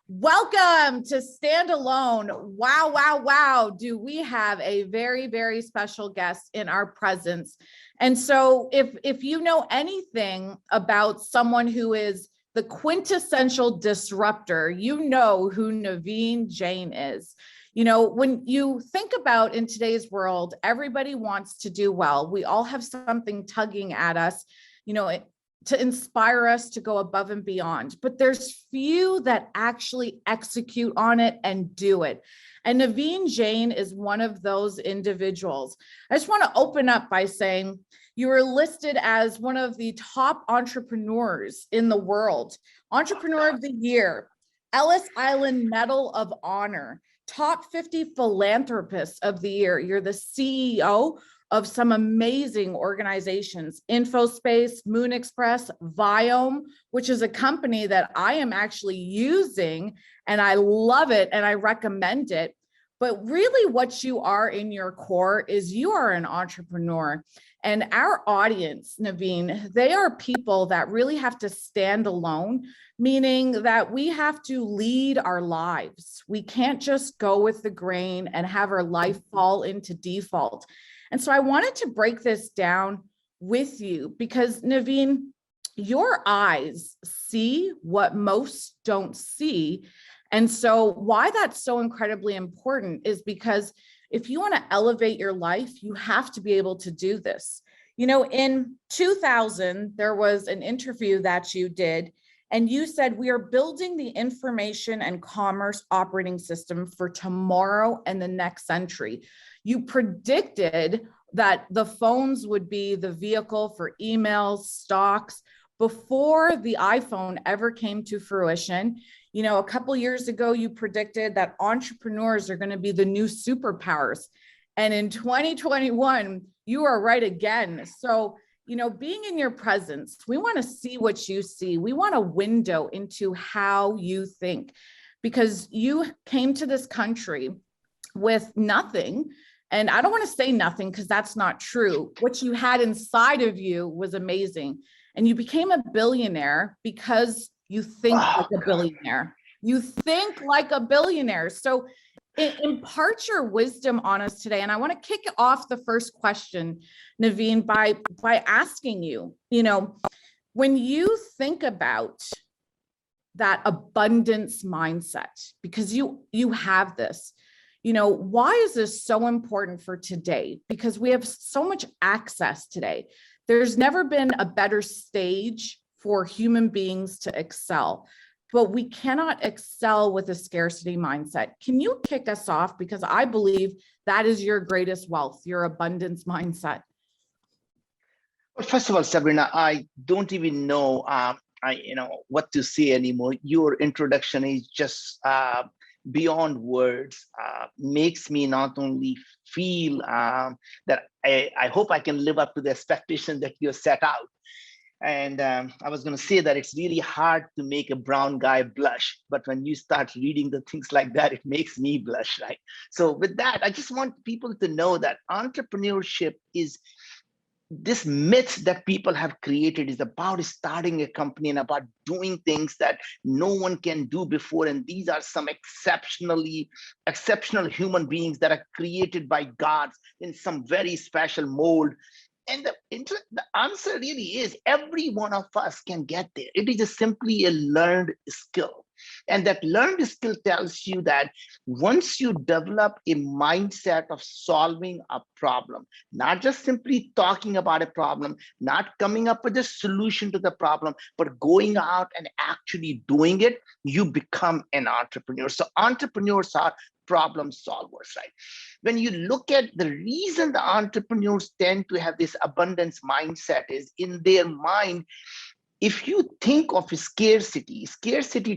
Welcome to Stand Alone. Wow, wow, wow. Do we have a very, very special guest in our presence? And so if you know anything about someone who is the quintessential disruptor, you know who Naveen Jain is. You know, when you think about in today's world, everybody wants to do well. We all have something tugging at us, to inspire us to go above and beyond. But there's few that actually execute on it and do it. And Naveen Jain is one of those individuals. I just want to open up by saying you were listed as one of the top entrepreneurs in the world, Entrepreneur of the Year, Ellis Island Medal of Honor, top 50 philanthropists of the year. You're the CEO of some amazing organizations, InfoSpace, Moon Express, Viome, which is a company that I am actually using, and I love it and I recommend it. But really what you are in your core is you are an entrepreneur. And our audience, Naveen, they are people that really have to stand alone, meaning that we have to lead our lives. We can't just go with the grain and have our life fall into default. And so I wanted to break this down with you because, Naveen, your eyes see what most don't see. And so why that's so incredibly important is because if you want to elevate your life, you have to be able to do this. You know, in 2000, there was an interview that you did, and you said, we are building the information and commerce operating system for tomorrow and the next century. You predicted that the phones would be the vehicle for emails, stocks, before the iPhone ever came to fruition. You know, a couple years ago, you predicted that entrepreneurs are going to be the new superpowers. And in 2021, you are right again. So, you know, being in your presence, we want to see what you see. We want a window into how you think, because you came to this country with nothing. And I don't want to say nothing because that's not true. What you had inside of you was amazing. And you became a billionaire because you think like a billionaire. You think like a billionaire. So impart your wisdom on us today. And I want to kick off the first question, Naveen, by asking you, when you think about that abundance mindset, because you have this, why is this so important for today? Because we have so much access today. There's never been a better stage for human beings to excel, but we cannot excel with a scarcity mindset. Can you kick us off? Because I believe that is your greatest wealth, your abundance mindset. Well, first of all, Sabrina, I don't even know, what to say anymore. Your introduction is just beyond words, makes me not only feel that I hope I can live up to the expectation that you set out. And I was going to say that it's really hard to make a brown guy blush, but when you start reading the things like that, it makes me blush, right? So with that, I just want people to know that entrepreneurship is this myth that people have created is about starting a company and about doing things that no one can do before. And these are some exceptional human beings that are created by God in some very special mold. And the answer really is every one of us can get there. It is just simply a learned skill. And that learned skill tells you that once you develop a mindset of solving a problem, not just simply talking about a problem, not coming up with a solution to the problem, but going out and actually doing it, you become an entrepreneur. So entrepreneurs are problem solvers, right? When you look at the reason the entrepreneurs tend to have this abundance mindset is in their mind, if you think of scarcity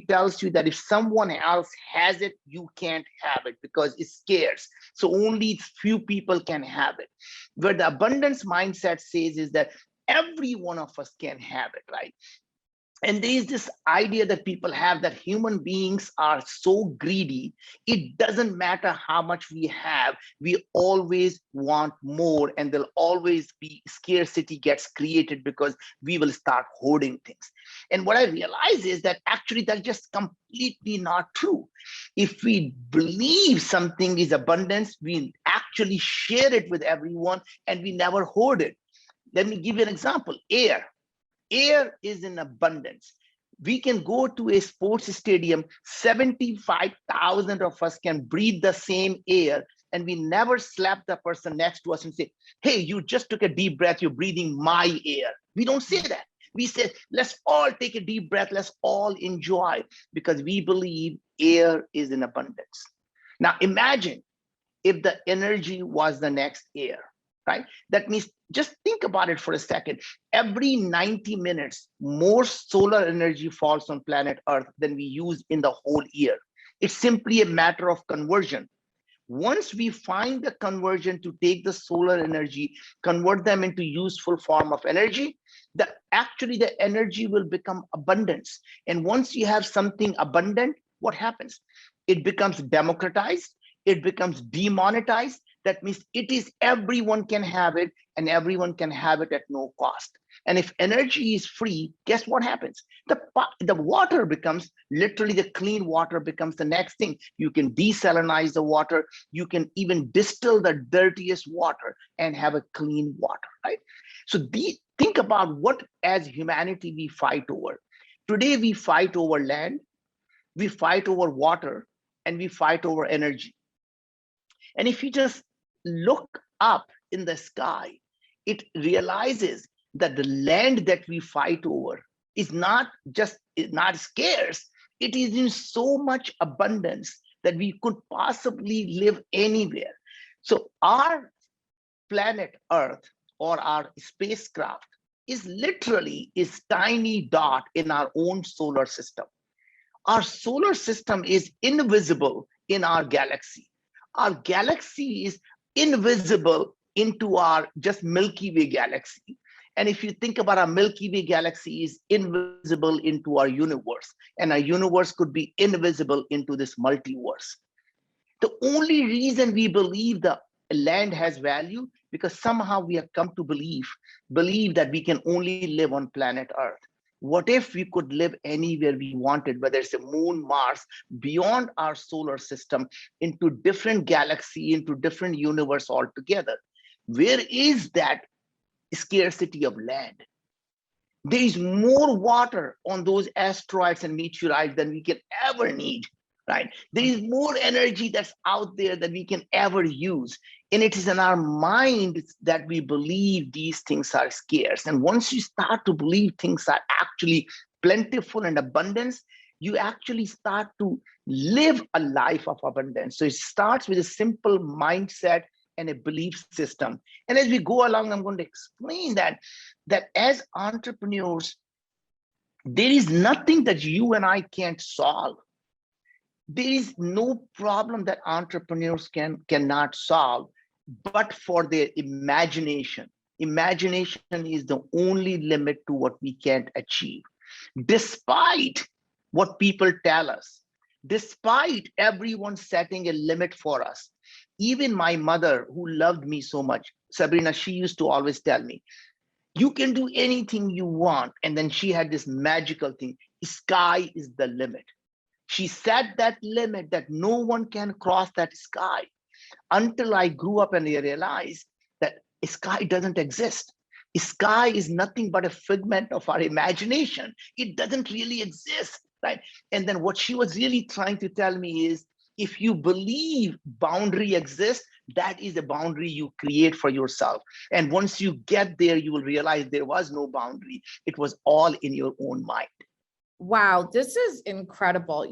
tells you that if someone else has it, you can't have it because it's scarce. So only few people can have it. Where the abundance mindset says is that every one of us can have it, right? And there is this idea that people have that human beings are so greedy, it doesn't matter how much we have, we always want more, and there'll always be scarcity gets created because we will start hoarding things. And what I realize is that actually that's just completely not true. If we believe something is abundance, we actually share it with everyone and we never hoard it. Let me give you an example. Air is in abundance. We can go to a sports stadium, 75,000 of us can breathe the same air, and we never slap the person next to us and say, hey, you just took a deep breath, you're breathing my air. We don't say that. We say, let's all take a deep breath, let's all enjoy, because we believe air is in abundance. Now imagine if the energy was the next air, right? That means, just think about it for a second. Every 90 minutes, more solar energy falls on planet Earth than we use in the whole year. It's simply a matter of conversion. Once we find the conversion to take the solar energy, convert them into useful form of energy, actually the energy will become abundance. And once you have something abundant, what happens? It becomes democratized, it becomes demonetized. That means it is everyone can have it, and everyone can have it at no cost. And if energy is free, guess what happens? The water becomes, literally the clean water becomes the next thing. You can desalinize the water. You can even distill the dirtiest water and have a clean water, right? So think about what as humanity we fight over. Today we fight over land, we fight over water, and we fight over energy. And if you just look up in the sky, it realizes that the land that we fight over is not scarce. It is in so much abundance that we could possibly live anywhere. So our planet Earth, or our spacecraft, is literally a tiny dot in our own solar system. Our solar system is invisible in our galaxy. Our galaxy is invisible into our just Milky Way galaxy. And if you think about our Milky Way galaxy is invisible into our universe, and our universe could be invisible into this multiverse. The only reason we believe the land has value, because somehow we have come to believe that we can only live on planet Earth. What if we could live anywhere we wanted, whether it's a moon, Mars, beyond our solar system, into different galaxy, into different universe altogether? Where is that scarcity of land? There is more water on those asteroids and meteorites than we can ever need, right? There is more energy that's out there than we can ever use. And it is in our mind that we believe these things are scarce. And once you start to believe things are actually plentiful and abundance, you actually start to live a life of abundance. So it starts with a simple mindset and a belief system. And as we go along, I'm going to explain that as entrepreneurs, there is nothing that you and I can't solve. There is no problem that entrepreneurs cannot solve, but for their imagination. Imagination is the only limit to what we can't achieve. Despite what people tell us, despite everyone setting a limit for us, even my mother, who loved me so much, Sabrina, she used to always tell me, you can do anything you want. And then she had this magical thing, sky is the limit. She set that limit that no one can cross that sky, until I grew up and I realized that sky doesn't exist. Sky is nothing but a figment of our imagination. It doesn't really exist, right? And then what she was really trying to tell me is, if you believe boundary exists, that is a boundary you create for yourself. And once you get there, you will realize there was no boundary. It was all in your own mind. Wow, this is incredible.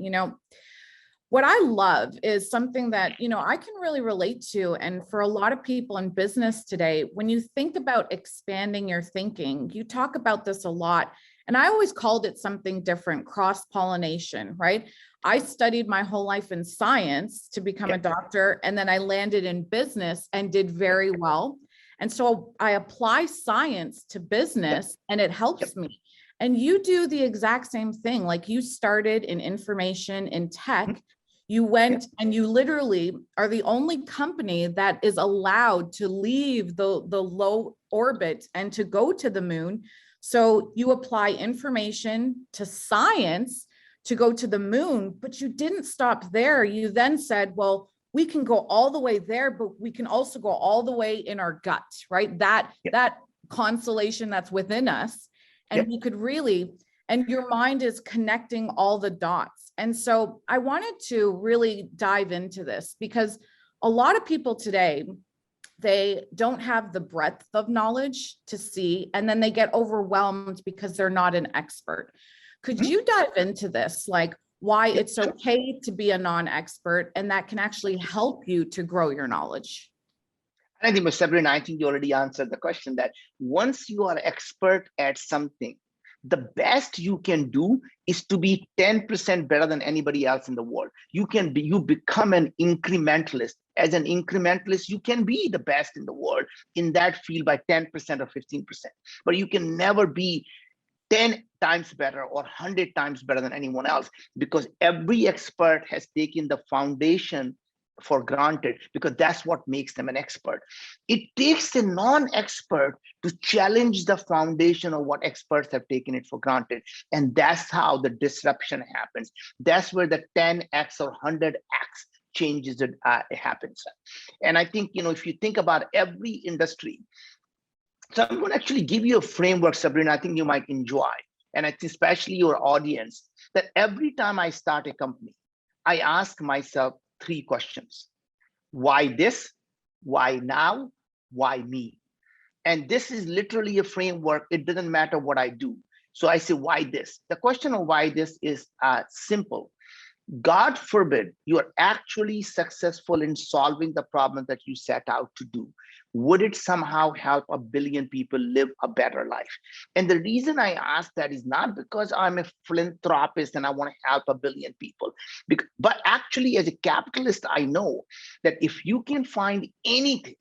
What I love is something that, I can really relate to. And for a lot of people in business today, when you think about expanding your thinking, you talk about this a lot. And I always called it something different, cross-pollination, right? I studied my whole life in science to become a doctor, and then I landed in business and did very well. And so I apply science to business and it helps me. And you do the exact same thing. Like you started in information in tech. You went and you literally are the only company that is allowed to leave the low orbit and to go to the moon. So you apply information to science to go to the moon, but you didn't stop there. You then said, well, we can go all the way there, but we can also go all the way in our gut, right? That constellation that's within us. And we could really, and your mind is connecting all the dots. And so I wanted to really dive into this because a lot of people today, they don't have the breadth of knowledge to see, and then they get overwhelmed because they're not an expert. Could you dive into this, like why it's okay to be a non-expert and that can actually help you to grow your knowledge? I think, Sabrina, I think you already answered the question that once you are expert at something, the best you can do is to be 10% better than anybody else in the world. You become an incrementalist. As an incrementalist, you can be the best in the world in that field by 10% or 15%, but you can never be 10 times better or 100 times better than anyone else, because every expert has taken the foundation for granted, because that's what makes them an expert. It takes a non-expert to challenge the foundation of what experts have taken it for granted. And that's how the disruption happens. That's where the 10x or 100x changes happens. And I think, if you think about every industry, so I'm going to actually give you a framework, Sabrina, I think you might enjoy. And I think especially your audience, that every time I start a company, I ask myself 3 questions. Why this? Why now? Why me? And this is literally a framework. It doesn't matter what I do. So I say, why this? The question of why this is simple. God forbid you are actually successful in solving the problem that you set out to do. Would it somehow help 1 billion people live a better life? And the reason I ask that is not because I'm a philanthropist and I want to help 1 billion people, but actually as a capitalist, I know that if you can find anything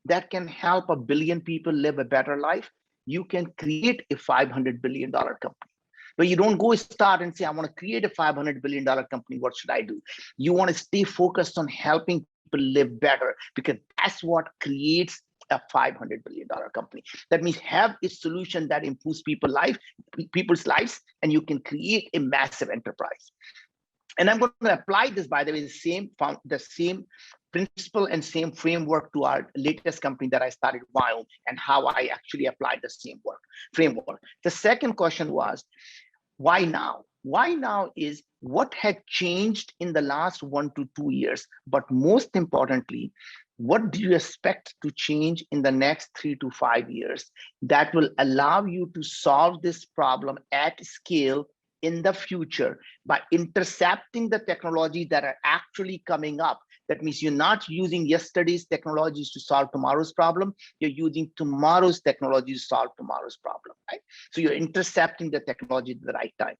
that can help 1 billion people live a better life, you can create a $500 billion company. But you don't go start and say, I want to create a $500 billion company. What should I do? You want to stay focused on helping people live better, because that's what creates a $500 billion company. That means have a solution that improves people's lives, and you can create a massive enterprise. And I'm going to apply this, by the way, the same principle and same framework to our latest company that I started, Wyoming, and how I actually applied the same framework. The second question was, why now? Why now is what had changed in the last 1 to 2 years, but most importantly, what do you expect to change in the next 3 to 5 years that will allow you to solve this problem at scale in the future by intercepting the technologies that are actually coming up? That means you're not using yesterday's technologies to solve tomorrow's problem. You're using tomorrow's technologies to solve tomorrow's problem, right? So you're intercepting the technology at the right time.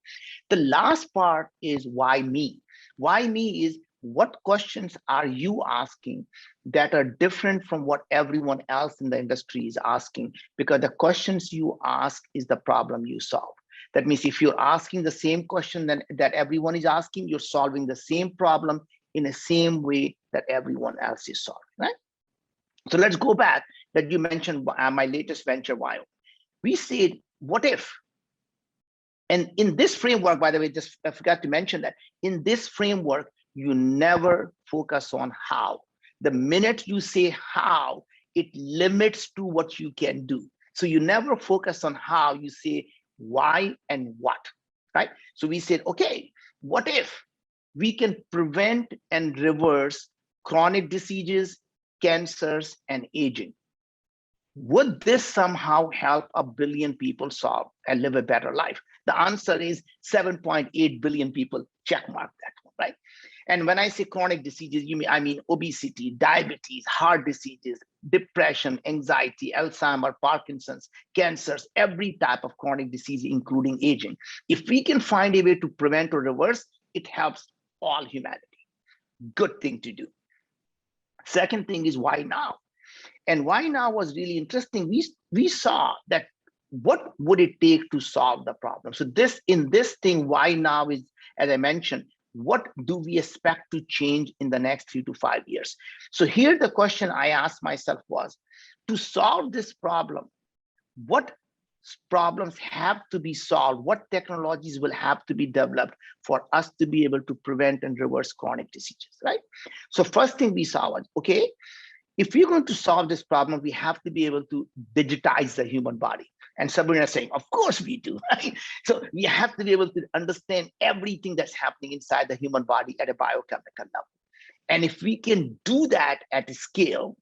The last part is why me? Why me is, what questions are you asking that are different from what everyone else in the industry is asking? Because the questions you ask is the problem you solve. That means if you're asking the same question that everyone is asking, you're solving the same problem in the same way that everyone else is solving, right? So let's go back that you mentioned my latest venture, Wyoming. We said, what if? And in this framework, by the way, just I forgot to mention that in this framework, you never focus on how. The minute you say how, it limits to what you can do. So you never focus on how, you say why and what, right? So we said, okay, what if we can prevent and reverse chronic diseases, cancers, and aging? Would this somehow help 1 billion people solve and live a better life? The answer is 7.8 billion people. Check mark that one, right? And when I say chronic diseases, I mean obesity, diabetes, heart diseases, depression, anxiety, Alzheimer's, Parkinson's, cancers, every type of chronic disease, including aging. If we can find a way to prevent or reverse, it helps all humanity. Good thing to do. Second thing is why now? And why now was really interesting. We saw that what would it take to solve the problem? So this, in this thing, why now is, as I mentioned, what do we expect to change in the next 3 to 5 years? So here the question I asked myself was, to solve this problem, what problems have to be solved? What technologies will have to be developed for us to be able to prevent and reverse chronic diseases, right? So first thing we saw was, okay, if we're going to solve this problem, we have to be able to digitize the human body. And Sabrina is saying, of course we do, right? So we have to be able to understand everything that's happening inside the human body at a biochemical level. And if we can do that at a scale,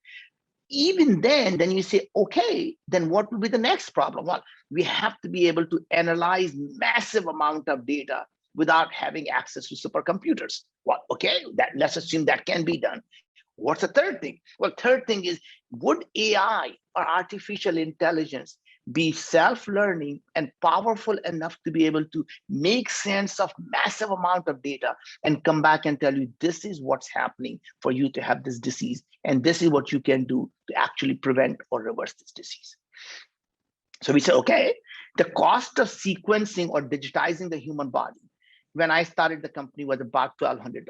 even then you say, okay, then what will be the next problem? Well, we have to be able to analyze massive amount of data without having access to supercomputers. Well, okay, let's assume that can be done. What's the third thing? Well, third thing is, would AI or artificial intelligence be self-learning and powerful enough to be able to make sense of massive amount of data and come back and tell you, this is what's happening for you to have this disease, and this is what you can do to actually prevent or reverse this disease? So we say, okay, the cost of sequencing or digitizing the human body, when I started the company, was about $1,200.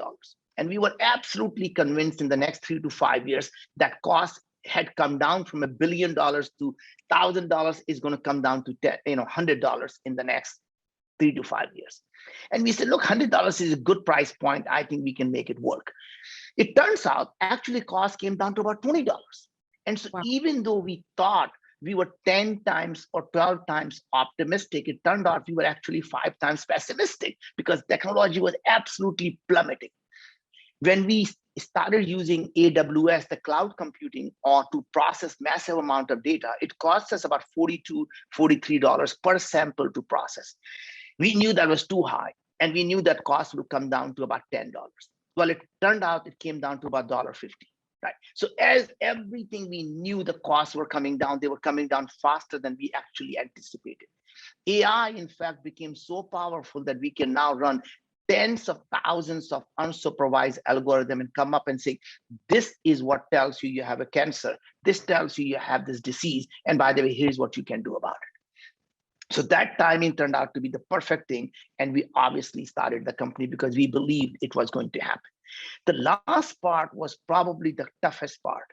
And we were absolutely convinced in the next 3 to 5 years that cost had come down from $1 billion to $1,000 is going to come down to $100 in the next 3 to 5 years. And we said, look, $100 is a good price point. I think we can make it work. It turns out actually cost came down to about $20. And so even though we thought we were 10 times or 12 times optimistic, it turned out we were actually 5 times pessimistic because technology was absolutely plummeting. When we started using AWS, the cloud computing, or to process massive amount of data, it cost us about $42, $43 per sample to process. We knew that was too high, and we knew that cost would come down to about $10. Well, it turned out it came down to about $1.50. Right. So as everything we knew the costs were coming down, they were coming down faster than we actually anticipated. AI, in fact, became so powerful that we can now run tens of thousands of unsupervised algorithms and come up and say, this is what tells you you have a cancer. This tells you you have this disease. And by the way, here's what you can do about it. So that timing turned out to be the perfect thing. And we obviously started the company because we believed it was going to happen. The last part was probably the toughest part.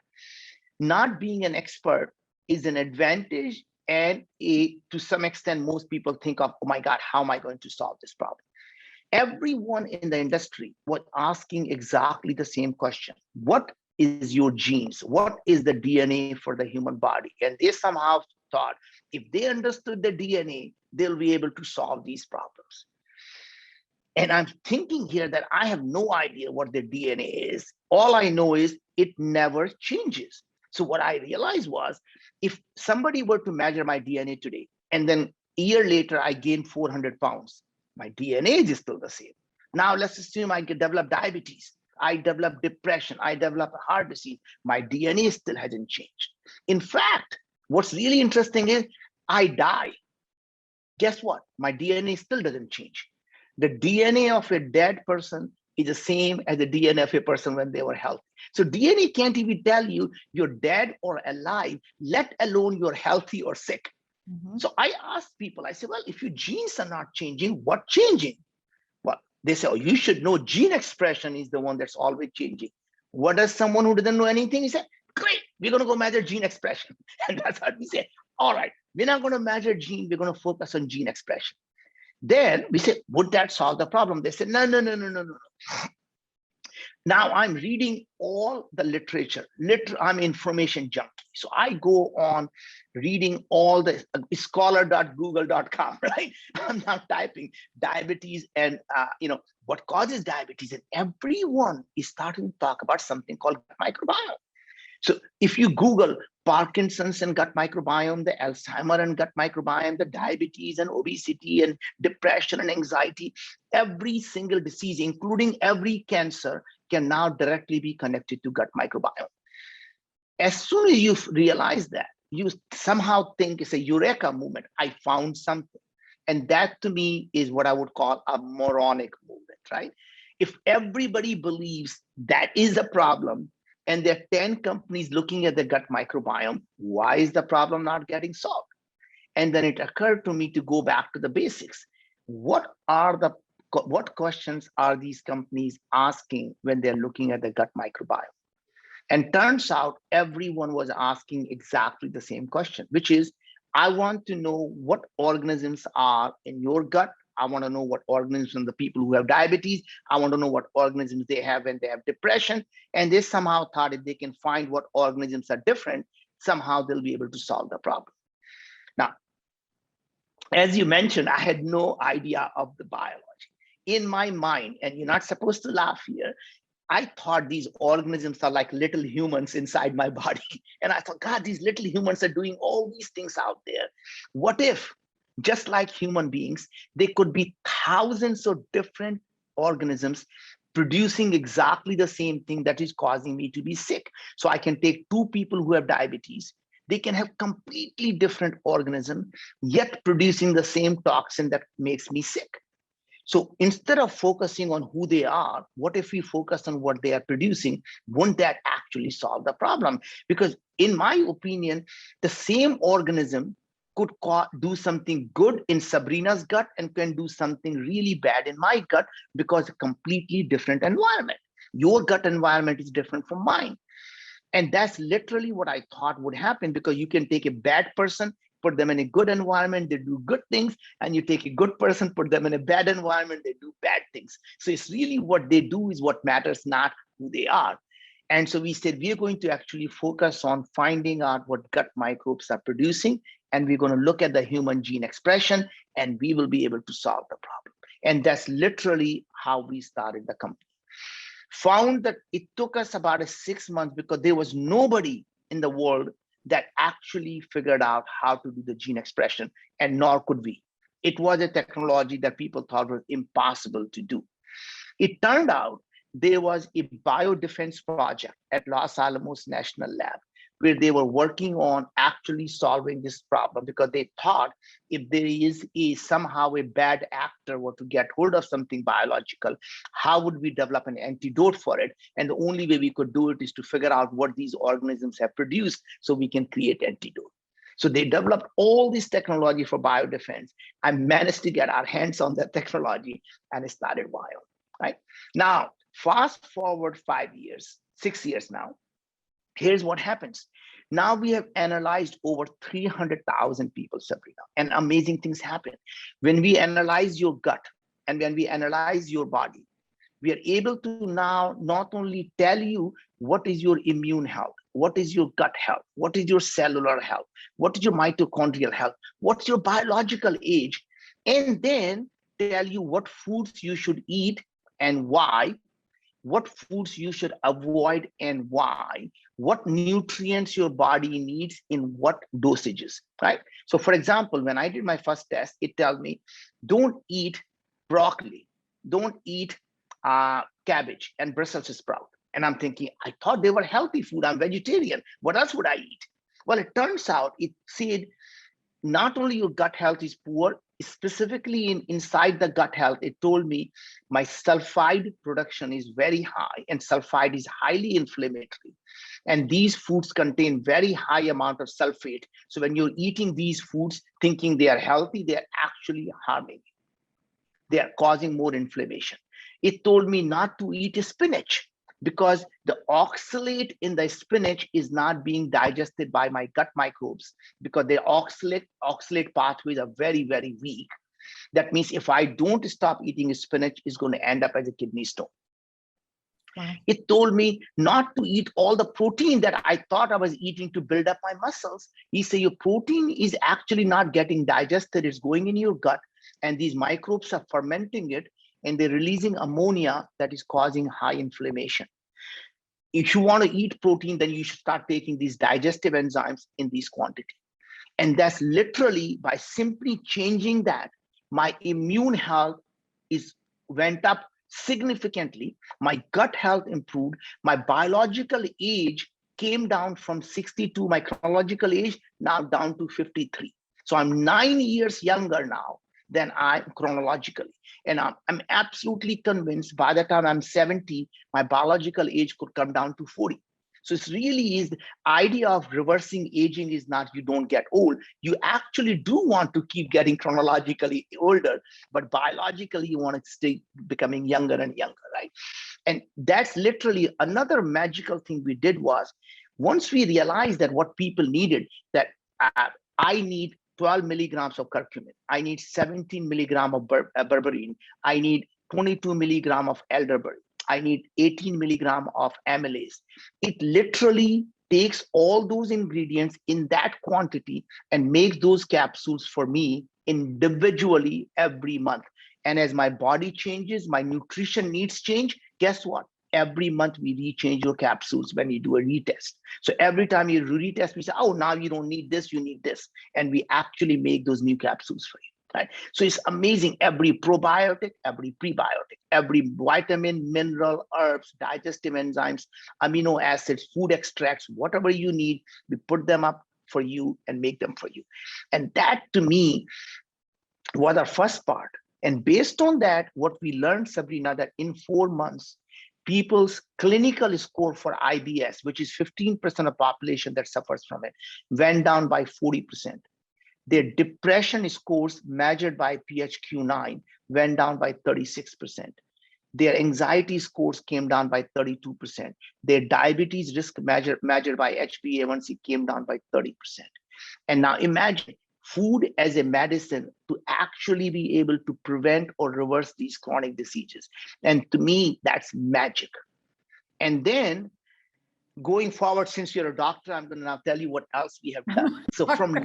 Not being an expert is an advantage, and to some extent, most people think of, oh my God, how am I going to solve this problem? Everyone in the industry was asking exactly the same question. What is your genes? What is the DNA for the human body? And they somehow thought if they understood the DNA, they'll be able to solve these problems. And I'm thinking here that I have no idea what the DNA is. All I know is it never changes. So what I realized was, if somebody were to measure my DNA today, and then a year later I gained 400 pounds, my DNA is still the same. Now let's assume I could develop diabetes, I develop depression, I develop a heart disease, my DNA still hasn't changed. In fact, what's really interesting is I die. Guess what? My DNA still doesn't change. The DNA of a dead person is the same as the DNA of a person when they were healthy. So DNA can't even tell you you're dead or alive, let alone you're healthy or sick. Mm-hmm. So I asked people, I said, well, if your genes are not changing, what's changing? Well, they say, oh, you should know gene expression is the one that's always changing. What does someone who doesn't know anything? He said, great, we're going to go measure gene expression. And that's what we say. All right, we're not going to measure gene, we're going to focus on gene expression. Then we said, would that solve the problem? They said, no. Now I'm reading all the literature. I'm information junkie. So I go on reading all the scholar.google.com, right? I'm now typing diabetes and, what causes diabetes. And everyone is starting to talk about something called microbiome. So if you Google Parkinson's and gut microbiome, the Alzheimer and gut microbiome, the diabetes and obesity and depression and anxiety, every single disease, including every cancer, can now directly be connected to gut microbiome. As soon as you realize that, you somehow think it's a eureka moment. I found something. And that to me is what I would call a moronic movement, right? If everybody believes that is a problem, and there are 10 companies looking at the gut microbiome, why is the problem not getting solved? And then it occurred to me to go back to the basics. What questions are these companies asking when they're looking at the gut microbiome? And turns out everyone was asking exactly the same question, which is, I want to know what organisms are in your gut. I want to know what organisms in the people who have diabetes. I want to know what organisms they have when they have depression. And they somehow thought if they can find what organisms are different, somehow they'll be able to solve the problem. Now, as you mentioned, I had no idea of the biology. In my mind, and you're not supposed to laugh here, I thought these organisms are like little humans inside my body. And I thought, God, these little humans are doing all these things out there. What if, just like human beings, they could be thousands of different organisms producing exactly the same thing that is causing me to be sick? So I can take two people who have diabetes. They can have completely different organism, yet producing the same toxin that makes me sick. So instead of focusing on who they are, what if we focus on what they are producing? Won't that actually solve the problem? Because in my opinion, the same organism could do something good in Sabrina's gut and can do something really bad in my gut because a completely different environment. Your gut environment is different from mine. And that's literally what I thought would happen, because you can take a bad person, put them in a good environment, they do good things, and you take a good person, put them in a bad environment, they do bad things. So it's really what they do is what matters, not who they are. And so we said, we are going to actually focus on finding out what gut microbes are producing, and we're going to look at the human gene expression, and we will be able to solve the problem. And that's literally how we started the company. Found that it took us about 6 months because there was nobody in the world that actually figured out how to do the gene expression, and nor could we. It was a technology that people thought was impossible to do. It turned out there was a biodefense project at Los Alamos National Lab where they were working on actually solving this problem, because they thought if there is somehow a bad actor were to get hold of something biological, how would we develop an antidote for it? And the only way we could do it is to figure out what these organisms have produced so we can create antidote. So they developed all this technology for biodefense. I managed to get our hands on that technology, and it started Bio, right? Now, fast forward 5 years, 6 years now, here's what happens. Now we have analyzed over 300,000 people, Sabrina, and amazing things happen. When we analyze your gut and when we analyze your body, we are able to now not only tell you what is your immune health, what is your gut health, what is your cellular health, what is your mitochondrial health, what's your biological age, and then tell you what foods you should eat and why, what foods you should avoid and why, what nutrients your body needs in what dosages, right? So for example, when I did my first test, it tells me, don't eat broccoli, don't eat cabbage and Brussels sprout. And I'm thinking, I thought they were healthy food. I'm vegetarian. What else would I eat? Well, it turns out it said not only your gut health is poor, specifically inside the gut health, it told me my sulfide production is very high, and sulfide is highly inflammatory. And these foods contain very high amount of sulfate. So when you're eating these foods thinking they are healthy, they are actually harming you. They are causing more inflammation. It told me not to eat spinach because the oxalate in the spinach is not being digested by my gut microbes, because the oxalate pathways are very, very weak. That means if I don't stop eating spinach, it's going to end up as a kidney stone. Wow. It told me not to eat all the protein that I thought I was eating to build up my muscles. He said your protein is actually not getting digested. It's going in your gut, and these microbes are fermenting it, and they're releasing ammonia that is causing high inflammation. If you want to eat protein, then you should start taking these digestive enzymes in these quantity. And that's literally by simply changing that, my immune health went up significantly. My gut health improved. My biological age came down from 62, my chronological age, now down to 53. So I'm 9 years younger now than I chronologically. And I'm absolutely convinced by the time I'm 70, my biological age could come down to 40. So it's really is the idea of reversing aging is not you don't get old. You actually do want to keep getting chronologically older, but biologically you want to stay becoming younger and younger, right? And that's literally another magical thing we did was once we realized that what people needed, that I need 12 milligrams of curcumin, I need 17 milligram of berberine, I need 22 milligram of elderberry, I need 18 milligram of amylase. It literally takes all those ingredients in that quantity and makes those capsules for me individually every month. And as my body changes, my nutrition needs change. Guess what? Every month we rechange your capsules when you do a retest. So every time you retest, we say, oh, now you don't need this, you need this. And we actually make those new capsules for you. Right? So it's amazing. Every probiotic, every prebiotic, every vitamin, mineral, herbs, digestive enzymes, amino acids, food extracts, whatever you need, we put them up for you and make them for you. And that to me was our first part. And based on that, what we learned, Sabrina, that in 4 months, people's clinical score for IBS, which is 15% of population that suffers from it, went down by 40%. Their depression scores measured by PHQ-9 went down by 36%. Their anxiety scores came down by 32%. Their diabetes risk measured by HbA1c came down by 30%. And now imagine food as a medicine to actually be able to prevent or reverse these chronic diseases. And to me, that's magic. And then going forward, since you're a doctor, I'm going to now tell you what else we have done. So from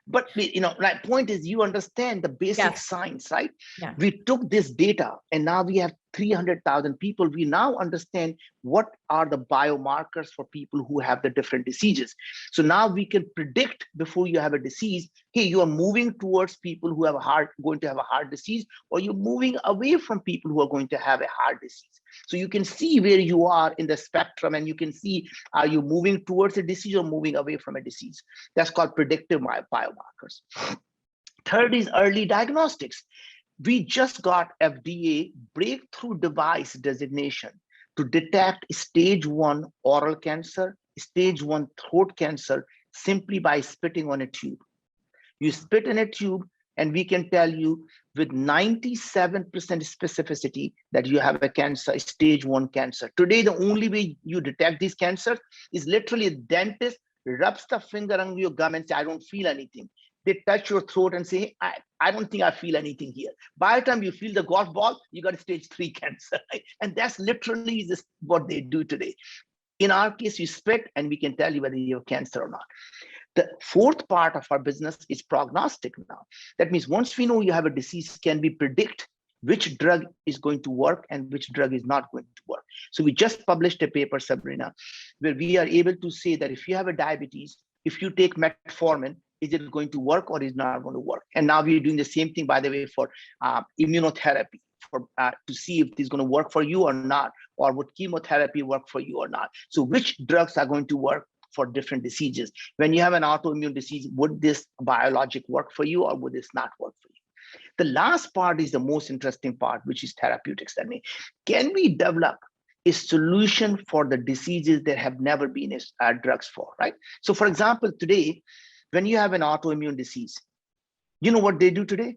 but my point is you understand the basic science, right? Yeah. We took this data and now we have 300,000 people. We now understand what are the biomarkers for people who have the different diseases. So now we can predict before you have a disease, hey, you are moving towards people who have going to have a heart disease, or you're moving away from people who are going to have a heart disease. So you can see where you are in the spectrum and you can see, are you moving towards a disease or moving away from a disease? That's called predictive biomarkers. Third is early diagnostics. We just got FDA breakthrough device designation to detect stage 1 oral cancer, stage 1 throat cancer, simply by spitting on a tube. You spit in a tube and we can tell you with 97% specificity that you have a cancer, stage 1 cancer. Today, the only way you detect these cancers is literally a dentist rubs the finger on your gum and say, I don't feel anything. They touch your throat and say, I don't think I feel anything here. By the time you feel the golf ball, you got stage 3 cancer. Right? And that's literally just what they do today. In our case, you spit and we can tell you whether you have cancer or not. The fourth part of our business is prognostic now. That means once we know you have a disease, can we predict which drug is going to work and which drug is not going to work? So we just published a paper, Sabrina, where we are able to say that if you have a diabetes, if you take metformin, is it going to work or is not going to work? And now we're doing the same thing, by the way, for immunotherapy, to see if it's going to work for you or not, or would chemotherapy work for you or not. So which drugs are going to work for different diseases? When you have an autoimmune disease, would this biologic work for you or would this not work for you? The last part is the most interesting part, which is therapeutics. That means, can we develop a solution for the diseases that have never been drugs for, right? So for example, today, when you have an autoimmune disease, you know what they do today?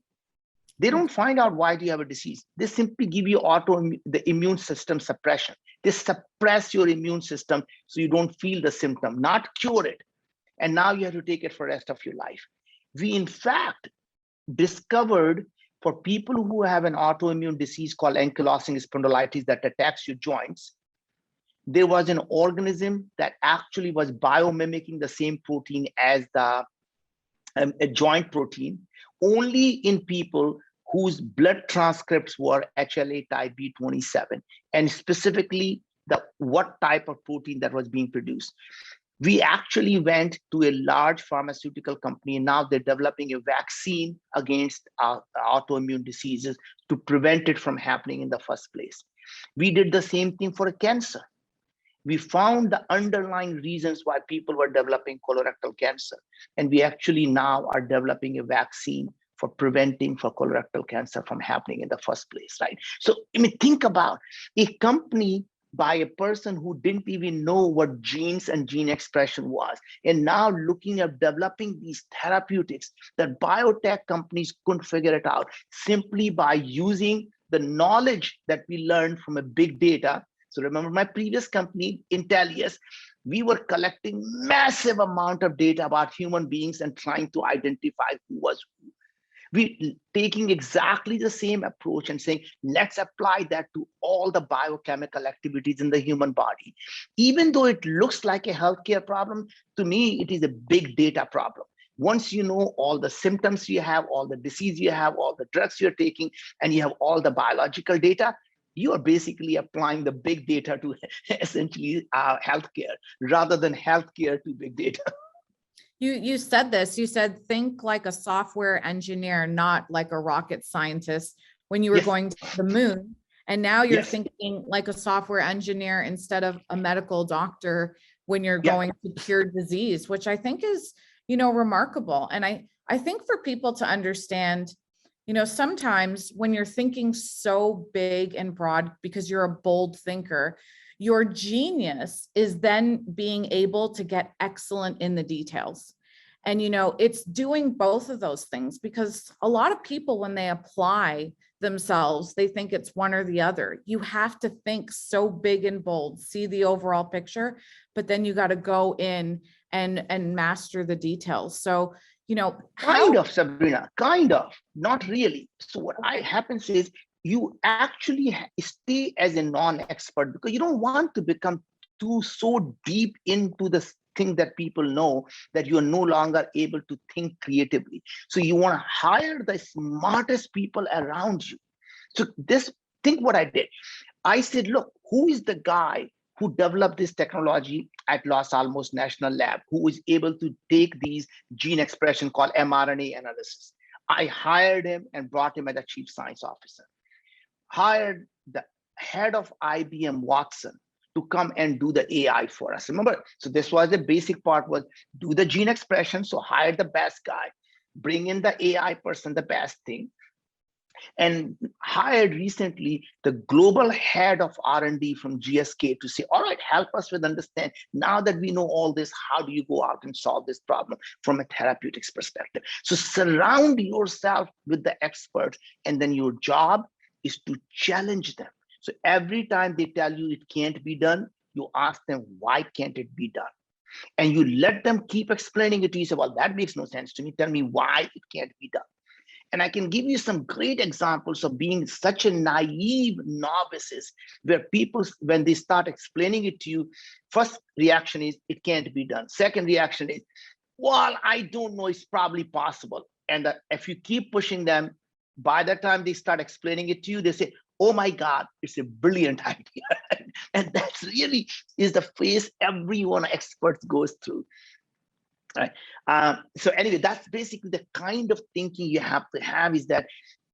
They don't find out why do you have a disease. They simply give you the immune system suppression. They suppress your immune system so you don't feel the symptom, not cure it. And now you have to take it for the rest of your life. We, in fact, discovered for people who have an autoimmune disease called ankylosing spondylitis that attacks your joints, there was an organism that actually was biomimicking the same protein as the a joint protein, only in people whose blood transcripts were HLA type B27, and specifically what type of protein that was being produced. We actually went to a large pharmaceutical company, and now they're developing a vaccine against autoimmune diseases to prevent it from happening in the first place. We did the same thing for cancer. We found the underlying reasons why people were developing colorectal cancer. And we actually now are developing a vaccine for preventing for colorectal cancer from happening in the first place, right? So I mean, think about a company by a person who didn't even know what genes and gene expression was. And now looking at developing these therapeutics that biotech companies couldn't figure it out simply by using the knowledge that we learned from a big data. So remember my previous company, Intellius, we were collecting massive amount of data about human beings and trying to identify who was who. We taking exactly the same approach and saying, let's apply that to all the biochemical activities in the human body. Even though it looks like a healthcare problem, to me, it is a big data problem. Once you know all the symptoms you have, all the disease you have, all the drugs you're taking, and you have all the biological data, you are basically applying the big data to essentially healthcare rather than healthcare to big data. You said this, you said, think like a software engineer, not like a rocket scientist when you were Yes. going to the moon. And now you're Yes. thinking like a software engineer instead of a medical doctor when you're Yeah. going to cure disease, which I think is, remarkable. And I think for people to understand, sometimes when you're thinking so big and broad because you're a bold thinker, your genius is then being able to get excellent in the details. And, it's doing both of those things, because a lot of people, when they apply themselves, they think it's one or the other. You have to think so big and bold, see the overall picture, but then you got to go in and master the details. So, Kind of, Sabrina, kind of, not really. So what happens is you actually stay as a non-expert because you don't want to become so deep into the thing that people know that you are no longer able to think creatively. So you want to hire the smartest people around you. So think what I did. I said, look, who is the guy who developed this technology at Los Alamos National Lab, who is able to take these gene expression called mRNA analysis? I hired him and brought him as a chief science officer. Hired the head of IBM Watson to come and do the AI for us. Remember, so this was the basic part, was do the gene expression. So hire the best guy, bring in the AI person, the best thing. And hired recently the global head of R&D from GSK to say, all right, help us with understand, now that we know all this, how do you go out and solve this problem from a therapeutics perspective? So surround yourself with the experts, and then your job is to challenge them. So every time they tell you it can't be done, you ask them, why can't it be done? And you let them keep explaining it to you. Say, well, that makes no sense to me. Tell me why it can't be done. And I can give you some great examples of being such a naive novices, where people, when they start explaining it to you, first reaction is, it can't be done. Second reaction is, well, I don't know, it's probably possible. And if you keep pushing them, by the time they start explaining it to you, they say, oh my God, it's a brilliant idea. And that's really is the phase everyone experts goes through. Right. So anyway, that's basically the kind of thinking you have to have, is that,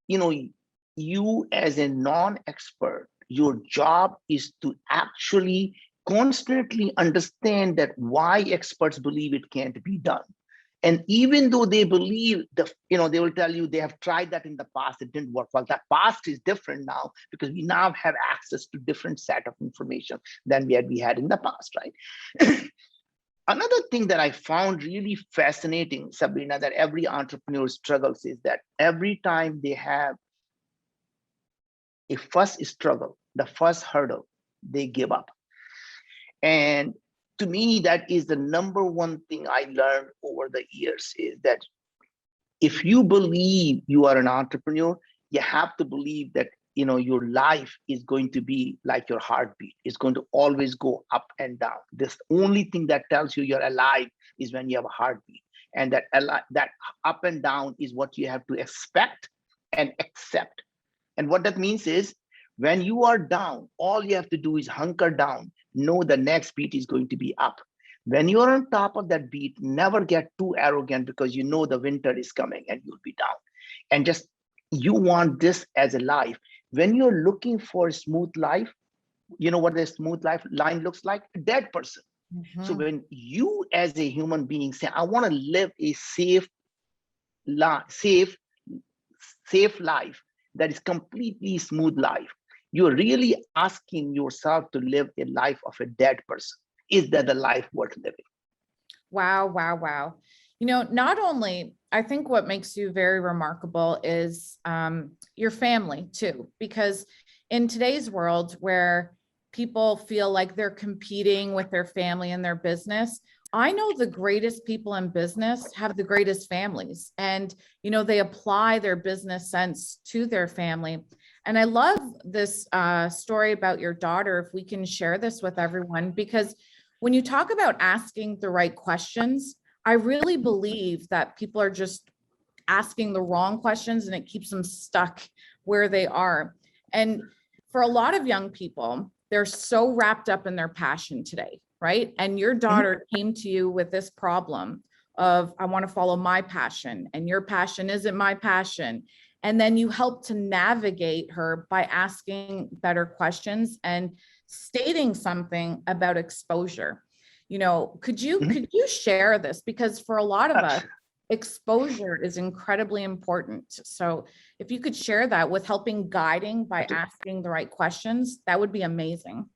you as a non-expert, your job is to actually constantly understand that why experts believe it can't be done. And even though they believe they will tell you they have tried that in the past, it didn't work. Well, that past is different now because we now have access to different set of information than we had in the past, right? Another thing that I found really fascinating, Sabrina, that every entrepreneur struggles, is that every time they have a first struggle, the first hurdle, they give up. And to me, that is the number one thing I learned over the years, is that if you believe you are an entrepreneur, you have to believe that your life is going to be like your heartbeat. It's going to always go up and down. This only thing that tells you you're alive is when you have a heartbeat. And that up and down is what you have to expect and accept. And what that means is, when you are down, all you have to do is hunker down, know the next beat is going to be up. When you're on top of that beat, never get too arrogant, because you know the winter is coming and you'll be down. And just, you want this as a life. When you're looking for a smooth life, you know what the smooth life line looks like? A dead person. Mm-hmm. So when you as a human being say, I want to live a safe life that is completely smooth life, you're really asking yourself to live a life of a dead person. Is that the life worth living? Wow, wow, wow. Not only, I think what makes you very remarkable is your family too, because in today's world where people feel like they're competing with their family and their business, I know the greatest people in business have the greatest families, and they apply their business sense to their family. And I love this story about your daughter, if we can share this with everyone, because when you talk about asking the right questions, I really believe that people are just asking the wrong questions and it keeps them stuck where they are. And for a lot of young people, they're so wrapped up in their passion today, right? And your daughter came to you with this problem of, I want to follow my passion, and your passion isn't my passion. And then you help to navigate her by asking better questions and stating something about exposure. Could you share this? Because for a lot of us, exposure is incredibly important. So if you could share that with helping guiding by asking the right questions, that would be amazing.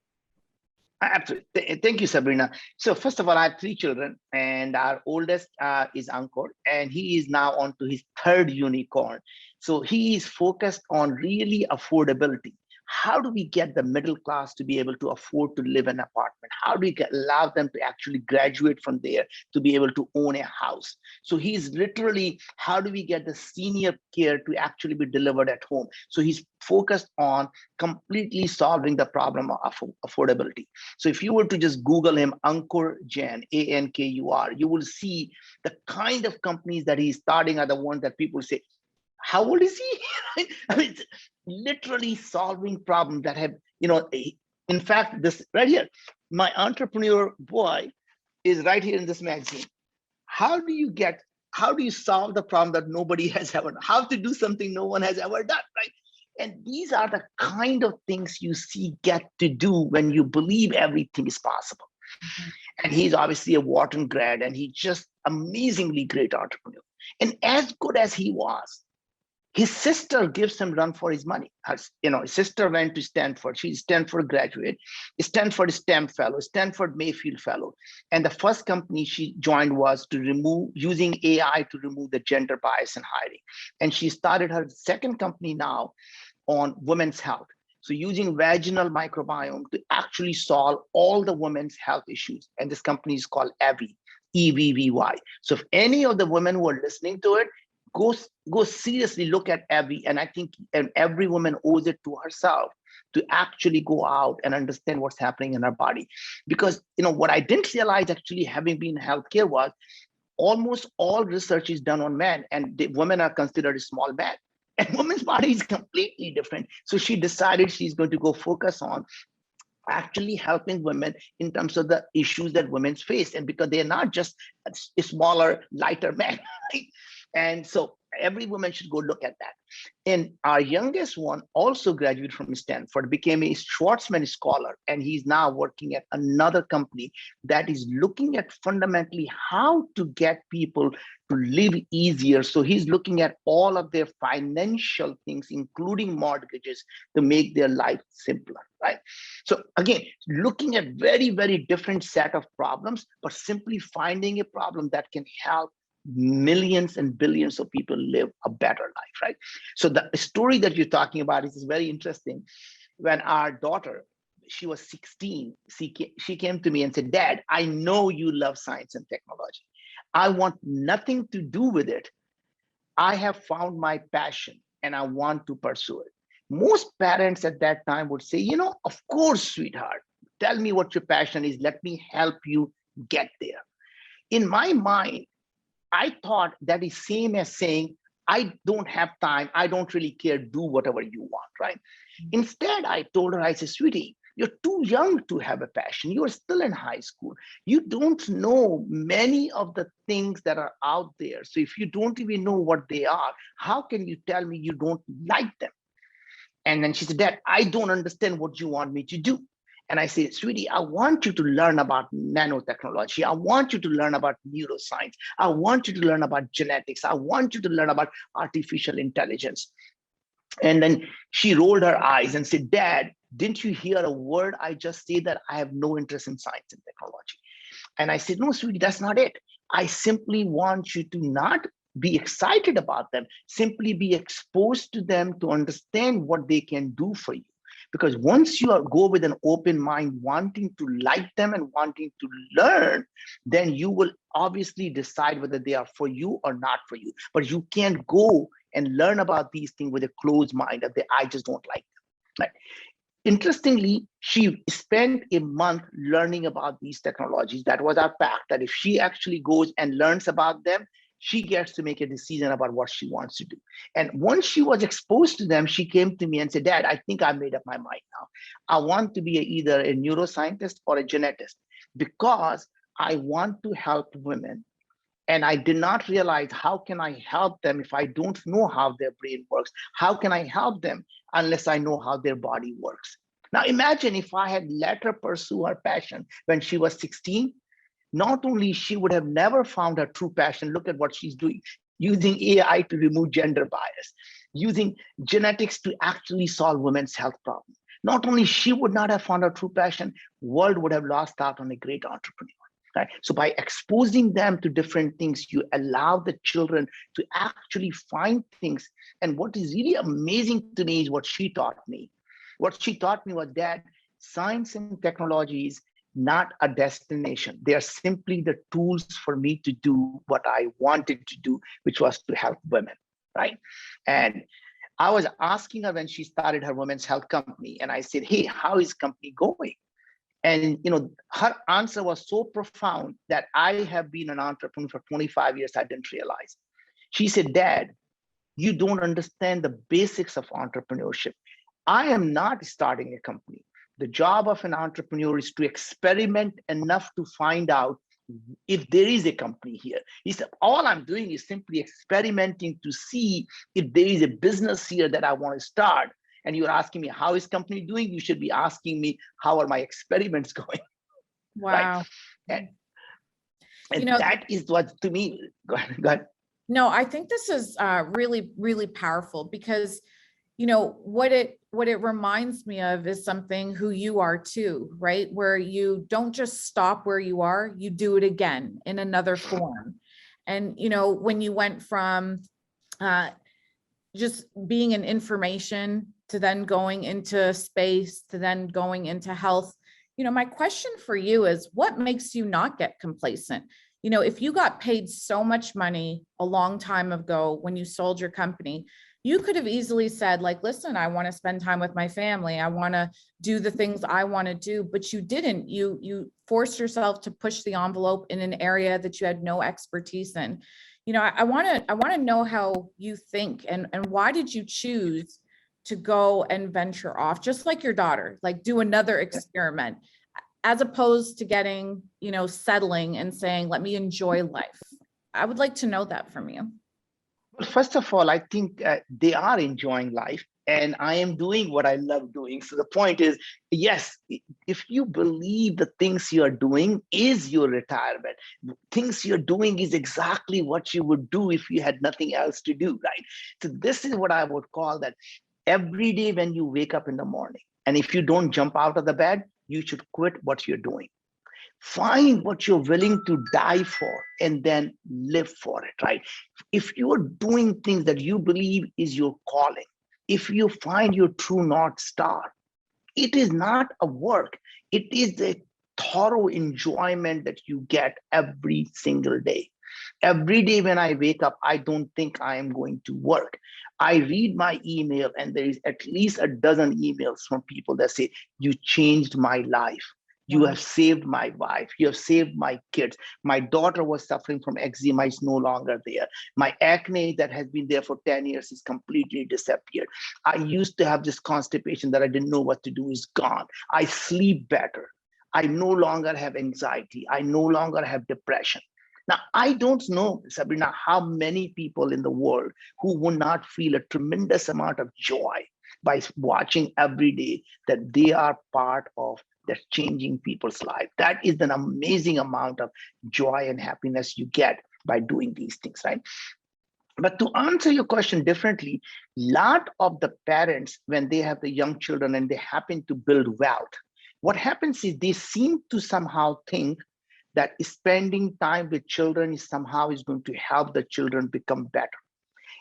Absolutely. Thank you, Sabrina. So first of all, I have 3 children, and our oldest is Ankur, and he is now on to his 3rd unicorn. So he is focused on really affordability. How do we get the middle class to be able to afford to live in an apartment? How do we allow them to actually graduate from there to be able to own a house? So he's literally, how do we get the senior care to actually be delivered at home? So he's focused on completely solving the problem of affordability. So if you were to just Google him, Ankur Jain, Ankur, you will see the kind of companies that he's starting are the ones that people say, how old is he? I mean, it's literally solving problems that have, in fact, this right here, my entrepreneur boy is right here in this magazine. How do you solve the problem that nobody has ever done? How to do something no one has ever done, right? And these are the kind of things you get to do when you believe everything is possible. And he's obviously a Wharton grad, and he's just amazingly great entrepreneur. And as good as he was, his sister gives him run for his money. His sister went to Stanford. She's Stanford graduate, Stanford STEM fellow, Stanford Mayfield fellow. And the first company she joined was using AI to remove the gender bias in hiring. And she started her second company now on women's health. So using vaginal microbiome to actually solve all the women's health issues. And this company is called Evvy, EVVY. So if any of the women who are listening to it, go seriously look at Evvy, and I think every woman owes it to herself to actually go out and understand what's happening in her body. Because what I didn't realize, actually, having been in healthcare, was almost all research is done on men, and the women are considered a small man, and women's body is completely different. So she decided she's going to go focus on actually helping women in terms of the issues that women face, and because they're not just a smaller, lighter man, right? And so every woman should go look at that. And our youngest one also graduated from Stanford, became a Schwarzman scholar, and he's now working at another company that is looking at fundamentally how to get people to live easier. So he's looking at all of their financial things, including mortgages, to make their life simpler, right? So again, looking at very, very different set of problems, but simply finding a problem that can help millions and billions of people live a better life, right? So the story that you're talking about is very interesting. When our daughter, she was 16, she came to me and said, Dad, I know you love science and technology. I want nothing to do with it. I have found my passion and I want to pursue it. Most parents at that time would say, of course, sweetheart, tell me what your passion is. Let me help you get there. In my mind, I thought that is same as saying, I don't have time. I don't really care. Do whatever you want, right? Instead, I told her, I said, sweetie, you're too young to have a passion. You're still in high school. You don't know many of the things that are out there. So if you don't even know what they are, how can you tell me you don't like them? And then she said, Dad, I don't understand what you want me to do. And I say, sweetie, I want you to learn about nanotechnology. I want you to learn about neuroscience. I want you to learn about genetics. I want you to learn about artificial intelligence. And then she rolled her eyes and said, Dad, didn't you hear a word I just said, that I have no interest in science and technology? And I said, no, sweetie, that's not it. I simply want you to not be excited about them, simply be exposed to them to understand what they can do for you. Because once you go with an open mind, wanting to like them and wanting to learn, then you will obviously decide whether they are for you or not for you. But you can't go and learn about these things with a closed mind that I just don't like them. Right? Interestingly, she spent a month learning about these technologies. That was our pact, that if she actually goes and learns about them, she gets to make a decision about what she wants to do. And once she was exposed to them, she came to me and said, Dad, I think I made up my mind now. I want to be either a neuroscientist or a geneticist, because I want to help women. And I did not realize, how can I help them if I don't know how their brain works? How can I help them unless I know how their body works? Now imagine if I had let her pursue her passion when she was 16. Not only she would have never found her true passion, look at what she's doing, using AI to remove gender bias, using genetics to actually solve women's health problems. Not only she would not have found her true passion, world would have lost out on a great entrepreneur. Right? So by exposing them to different things, you allow the children to actually find things. And what is really amazing to me is what she taught me. What she taught me was that science and technology is not a destination. They are simply the tools for me to do what I wanted to do, which was to help women, right? And I was asking her when she started her women's health company, and I said, hey, how is company going? And her answer was so profound that I have been an entrepreneur for 25 years, I didn't realize. She said, Dad, you don't understand the basics of entrepreneurship. I am not starting a company. The job of an entrepreneur is to experiment enough to find out if there is a company here. He said, all I'm doing is simply experimenting to see if there is a business here that I want to start. And you're asking me, how is company doing? You should be asking me, how are my experiments going? Wow. Right? And that is what, to me, go ahead. No, I think this is really, really powerful, because what it reminds me of is something who you are too, right? Where you don't just stop where you are, you do it again in another form. And when you went from just being in information to then going into space to then going into health, my question for you is, what makes you not get complacent? If you got paid so much money a long time ago when you sold your company, you could have easily said, like, listen, I want to spend time with my family. I want to do the things I want to do, but you didn't. You forced yourself to push the envelope in an area that you had no expertise in. I want to know how you think, and why did you choose to go and venture off, just like your daughter, like do another experiment, as opposed to getting, settling and saying, let me enjoy life. I would like to know that from you. Well, first of all, I think they are enjoying life, and I am doing what I love doing. So the point is, yes, if you believe the things you are doing is your retirement, things you're doing is exactly what you would do if you had nothing else to do, right? So this is what I would call that every day when you wake up in the morning, and if you don't jump out of the bed, you should quit what you're doing. Find what you're willing to die for and then live for it, right? If you're doing things that you believe is your calling, if you find your true North Star, it is not a work. It is a thorough enjoyment that you get every single day. Every day when I wake up, I don't think I am going to work. I read my email, and there is at least a dozen emails from people that say, you changed my life. You have saved my wife. You have saved my kids. My daughter was suffering from eczema, is no longer there. My acne that has been there for 10 years is completely disappeared. I used to have this constipation that I didn't know what to do, is gone. I sleep better. I no longer have anxiety. I no longer have depression. Now, I don't know, Sabrina, how many people in the world who would not feel a tremendous amount of joy by watching every day that they are part of that's changing people's life. That is an amazing amount of joy and happiness you get by doing these things, right? But to answer your question differently, lot of the parents, when they have the young children and they happen to build wealth, what happens is they seem to somehow think that spending time with children is somehow is going to help the children become better.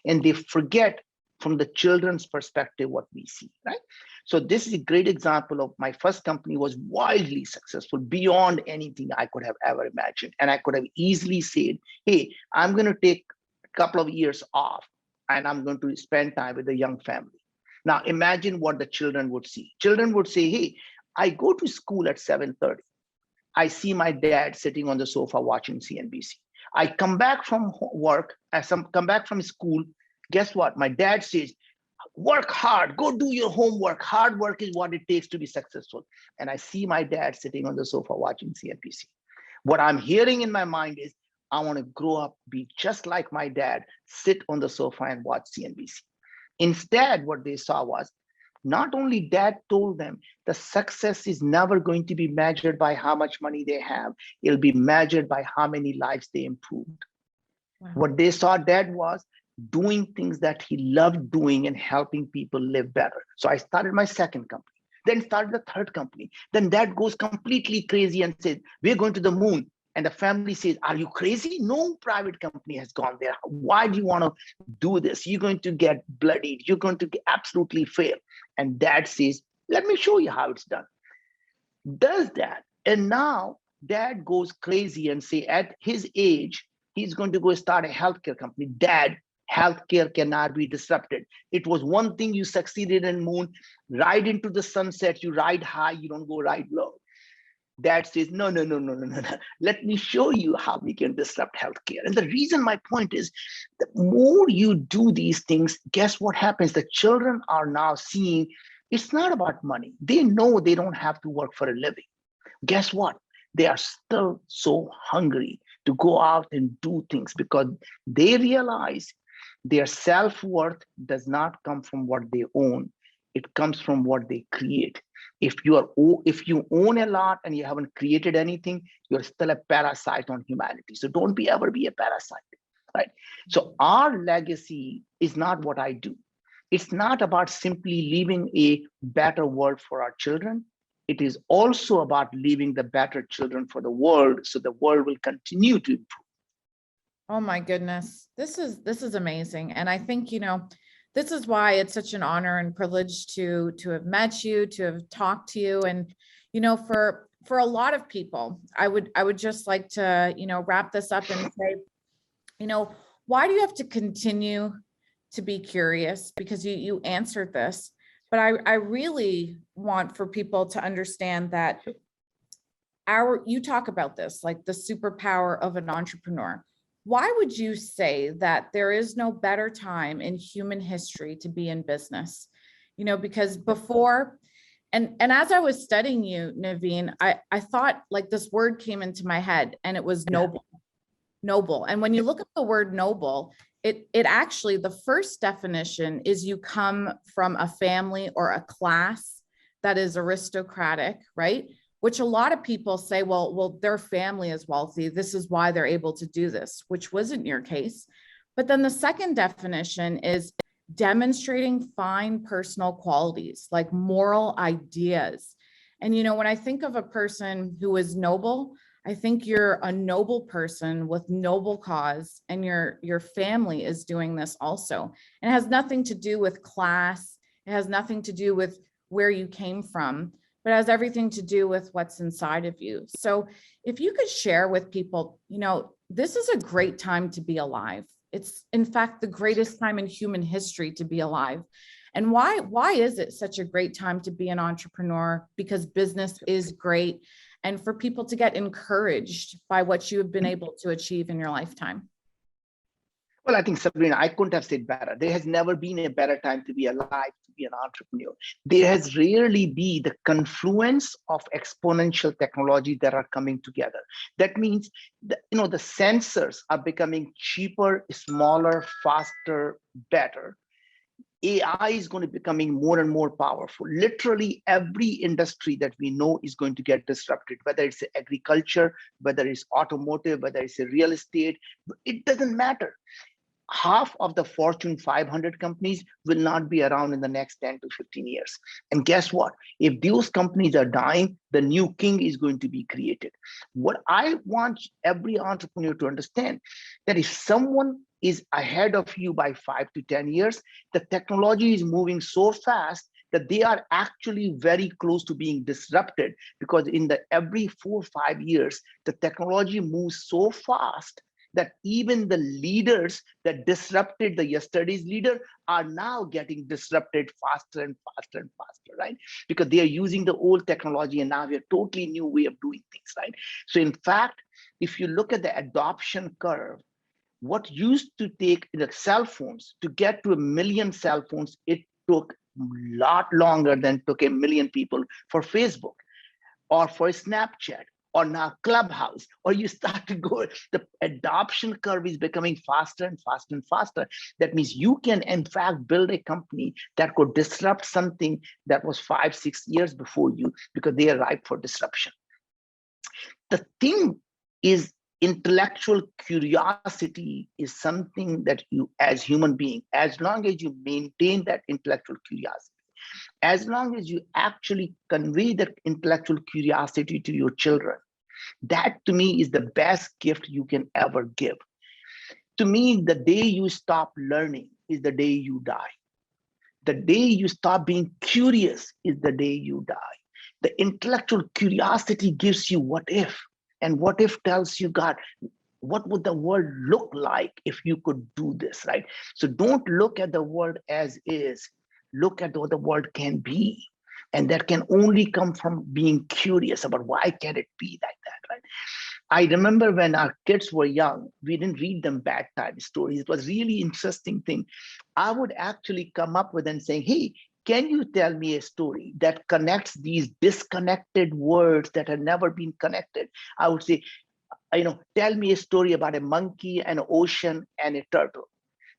And they forget from the children's perspective what we see, right? So this is a great example of my first company was wildly successful beyond anything I could have ever imagined. And I could have easily said, hey, I'm going to take a couple of years off and I'm going to spend time with a young family. Now imagine what the children would see. Children would say, hey, I go to school at 7:30. I see my dad sitting on the sofa watching CNBC. I come back from work, as I come back from school. Guess what? My dad says, work hard, go do your homework. Hard work is what it takes to be successful. And I see my dad sitting on the sofa watching CNBC. What I'm hearing in my mind is, I want to grow up, be just like my dad, sit on the sofa and watch CNBC. Instead, what they saw was, not only dad told them the success is never going to be measured by how much money they have, it'll be measured by how many lives they improved. Wow. What they saw dad was doing things that he loved doing and helping people live better. So I started my second company, then started the third company. Then dad goes completely crazy and says, we're going to the moon. And the family says, are you crazy? No private company has gone there. Why do you want to do this? You're going to get bloodied. You're going to absolutely fail. And dad says, let me show you how it's done. Does that. And now dad goes crazy and say at his age, he's going to go start a healthcare company. Dad, healthcare cannot be disrupted. It was one thing you succeeded in moon, ride into the sunset, you ride high, you don't go ride low. Dad says, no. Let me show you how we can disrupt healthcare. And the reason my point is, the more you do these things, guess what happens? The children are now seeing it's not about money. They know they don't have to work for a living. Guess what? They are still so hungry to go out and do things because they realize their self-worth does not come from what they own. It comes from what they create. If you own a lot and you haven't created anything, you're still a parasite on humanity. So don't ever be a parasite, right? So our legacy is not what I do. It's not about simply leaving a better world for our children. It is also about leaving the better children for the world, so the world will continue to improve. Oh my goodness, this is amazing. And I think, this is why it's such an honor and privilege to have met you, to have talked to you. And, for a lot of people, I would just like to, wrap this up and say, why do you have to continue to be curious? Because you answered this, but I really want for people to understand that you talk about this, like the superpower of an entrepreneur. Why would you say that there is no better time in human history to be in business? Because before, and as I was studying you, Naveen, I thought like this word came into my head and it was noble. Noble. And when you look at the word noble, it actually, the first definition is you come from a family or a class that is aristocratic, right? Which a lot of people say, well, their family is wealthy. This is why they're able to do this, which wasn't your case. But then the second definition is demonstrating fine personal qualities, like moral ideas. And, when I think of a person who is noble, I think you're a noble person with noble cause, and your family is doing this also. And it has nothing to do with class. It has nothing to do with where you came from, but it has everything to do with what's inside of you. So if you could share with people, this is a great time to be alive. It's in fact the greatest time in human history to be alive. And why is it such a great time to be an entrepreneur? Because business is great, and for people to get encouraged by what you have been able to achieve in your lifetime. Well, I think, Sabrina, I couldn't have said better. There has never been a better time to be alive, to be an entrepreneur. There has rarely been the confluence of exponential technology that are coming together. That means, the sensors are becoming cheaper, smaller, faster, better. AI is going to be becoming more and more powerful. Literally every industry that we know is going to get disrupted, whether it's agriculture, whether it's automotive, whether it's real estate, it doesn't matter. half of the Fortune 500 companies will not be around in the next 10 to 15 years. And guess what? If those companies are dying, the new king is going to be created. What I want every entrepreneur to understand, that if someone is ahead of you by 5 to 10 years, the technology is moving so fast that they are actually very close to being disrupted, because in the every 4 or 5 years, the technology moves so fast that even the leaders that disrupted the yesterday's leader are now getting disrupted faster and faster and faster, right? Because they are using the old technology and now we have a totally new way of doing things, right? So in fact, if you look at the adoption curve, what used to take the cell phones to get to 1 million cell phones, it took a lot longer than took 1 million people for Facebook or for Snapchat or now Clubhouse, or you start to go, the adoption curve is becoming faster and faster and faster. That means you can in fact build a company that could disrupt something that was 5, 6 years before you, because they are ripe for disruption. The thing is, intellectual curiosity is something that you, as human being, as long as you maintain that intellectual curiosity, as long as you actually convey that intellectual curiosity to your children, that to me is the best gift you can ever give. To me, the day you stop learning is the day you die. The day you stop being curious is the day you die. The intellectual curiosity gives you what if, and what if tells you, God, what would the world look like if you could do this, right? So don't look at the world as is, look at what the world can be. And that can only come from being curious about why can it be like that, right? I remember when our kids were young, we didn't read them bedtime stories. It was really interesting thing. I would actually come up with and saying, hey, can you tell me a story that connects these disconnected words that have never been connected? I would say, tell me a story about a monkey, an ocean, and a turtle.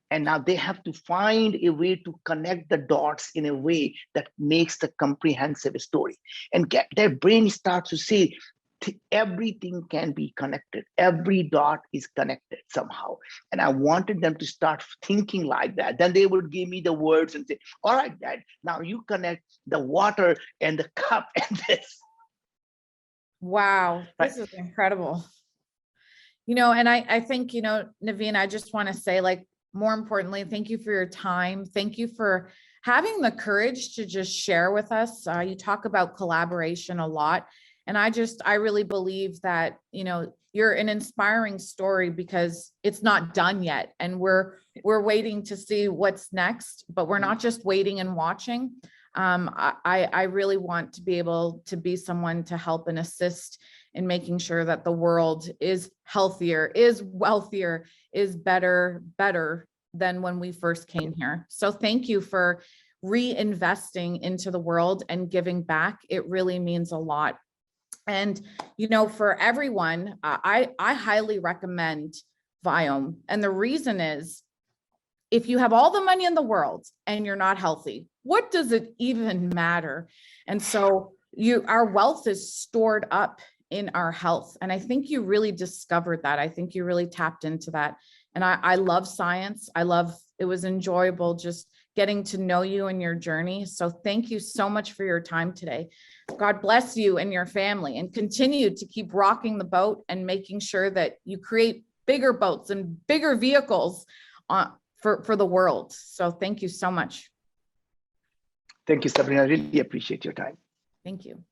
And now they have to find a way to connect the dots in a way that makes the comprehensive story. And their brain starts to say, everything can be connected. Every dot is connected somehow. And I wanted them to start thinking like that. Then they would give me the words and say, all right, Dad, now you connect the water and the cup and this. Wow, this is incredible. And I think, Naveen, I just want to say, like, more importantly, thank you for your time. Thank you for having the courage to just share with us. You talk about collaboration a lot. And I really believe that, you're an inspiring story because it's not done yet. And we're waiting to see what's next, but we're not just waiting and watching. I really want to be able to be someone to help and assist in making sure that the world is healthier, is wealthier, is better than when we first came here. So thank you for reinvesting into the world and giving back. It really means a lot. And, for everyone, I highly recommend Viome. And the reason is, if you have all the money in the world and you're not healthy, what does it even matter? And so our wealth is stored up in our health. And I think you really discovered that. I think you really tapped into that. And I love science. It was enjoyable just getting to know you and your journey. So thank you so much for your time today. God bless you and your family, and continue to keep rocking the boat and making sure that you create bigger boats and bigger vehicles for the world. So thank you so much. Thank you, Sabrina. I really appreciate your time. Thank you.